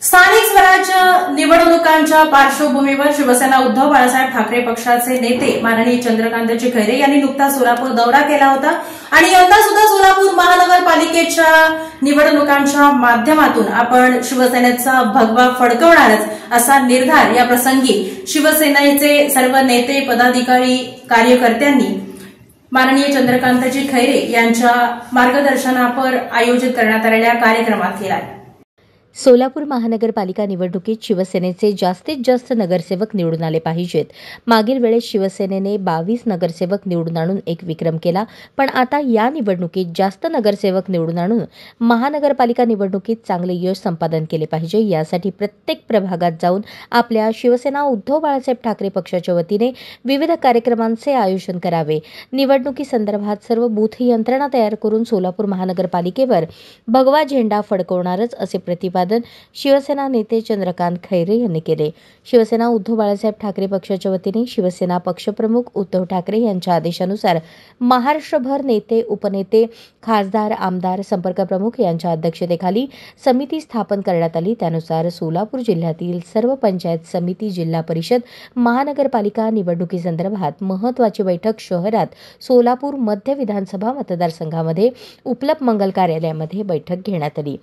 स्थानिक स्वराज्य निवडणुकांच्या पार्श्वभूमीवर शिवसेना उद्धव बाळासाहेब ठाकरे पक्षाचे नेते माननीय चंद्रकांतजी खैरे यांनी नुकताच सोलापूर दौरा केला होता आणि यंदा सुद्धा सोलापूर महानगरपालिकेच्या निवडणुकांच्या माध्यमातून आपण शिवसेनेचा भगवा फडकवणारच असा निर्धार या प्रसंगी शिवसेनेचे सर्व नेते पदाधिकारी कार्यकर्त्यांनी माननीय चंद्रकांतजी खैरे यांच्या मार्गदर्शनापर आयोजित करण्यात आलेल्या कार्यक्रमात केला आहे। सोलापूर महानगरपालिका निवडणुकीत शिवसेनेचे जास्तीत जास्त नगरसेवक निवडून आले पाहिजेत। मागील वेळेस शिवसेनेने 22 नगरसेवक निवडून आणून एक विक्रम केला, पण आता या निवडणुकीत जास्त नगरसेवक निवडून आणून महानगरपालिका निवडणुकीत चांगले यश संपादन केले पाहिजे। यासाठी प्रत्येक प्रभागात जाऊन आपल्या शिवसेना उद्धव बाळासाहेब ठाकरे पक्षाच्या वतीने विविध कार्यक्रमांचे आयोजन करावे। निवडणुकीसंदर्भात सर्व बूथ यंत्रणा तयार करून सोलापूर महानगरपालिकेवर भगवा झेंडा फडकवणारच असे प्रतिपादन शिवसेना नेते चंद्रकांत खैरे यांनी केले। शिवसेना उद्धव बाळासाहेब ठाकरे पक्षाच्या वतीने शिवसेना पक्षप्रमुख उद्धव ठाकरे यांच्या आदेशानुसार महाराष्ट्रभर नेते, उपनेते, खासदार, आमदार, संपर्क प्रमुख यांच्या अध्यक्षतेखाली समिती स्थापन करण्यात आली। त्यानुसार सोलापूर जिल्ह्यातील सर्व पंचायत समिती, जिल्हा परिषद, महानगरपालिका निवडणुकीसंदर्भात महत्त्वाची बैठक शहरात सोलापूर मध्य विधानसभा मतदारसंघामध्ये उपलब्ध मंगल कार्यालयामध्ये बैठक घेण्यात आली।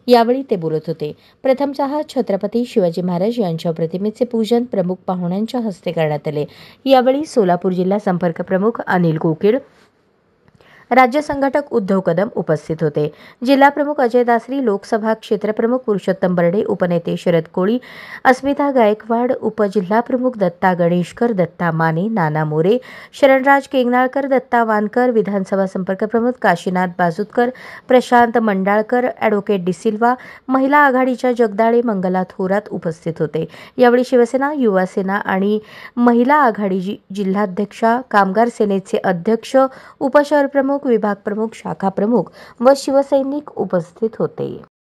यावेळी ते बोलत होते। प्रथमतः छत्रपती शिवाजी महाराज यांच्या प्रतिमेचे पूजन प्रमुख पाहुण्यांच्या हस्ते करण्यात आले। यावेळी सोलापूर जिल्हा संपर्क प्रमुख अनिल कोकिळ, राज्य संघटक उद्धव कदम उपस्थित होते। जिल्हा प्रमुख अजय दासरी, लोकसभा क्षेत्रप्रमुख पुरुषोत्तम बर्डे, उपनेते शरद कोळी, अस्मिता गायकवाड, उपजिल्हा प्रमुख दत्ता गणेशकर, दत्ता माने, नाना मोरे, शरणराज केंगनाळकर, दत्ता वानकर, विधानसभा संपर्क प्रमुख काशीनाथ बाजुतकर, प्रशांत मंडाळकर, ॲडव्होकेट डिसिल्वा, महिला आघाडीच्या जगदाळे, मंगला थोरात उपस्थित होते। यावेळी शिवसेना, युवा सेना आणि महिला आघाडी जिल्हाध्यक्षा, कामगार सेनेचे अध्यक्ष, उपशहर प्रमुख, विभाग प्रमुख, शाखा प्रमुख व शिवसैनिक उपस्थित होते।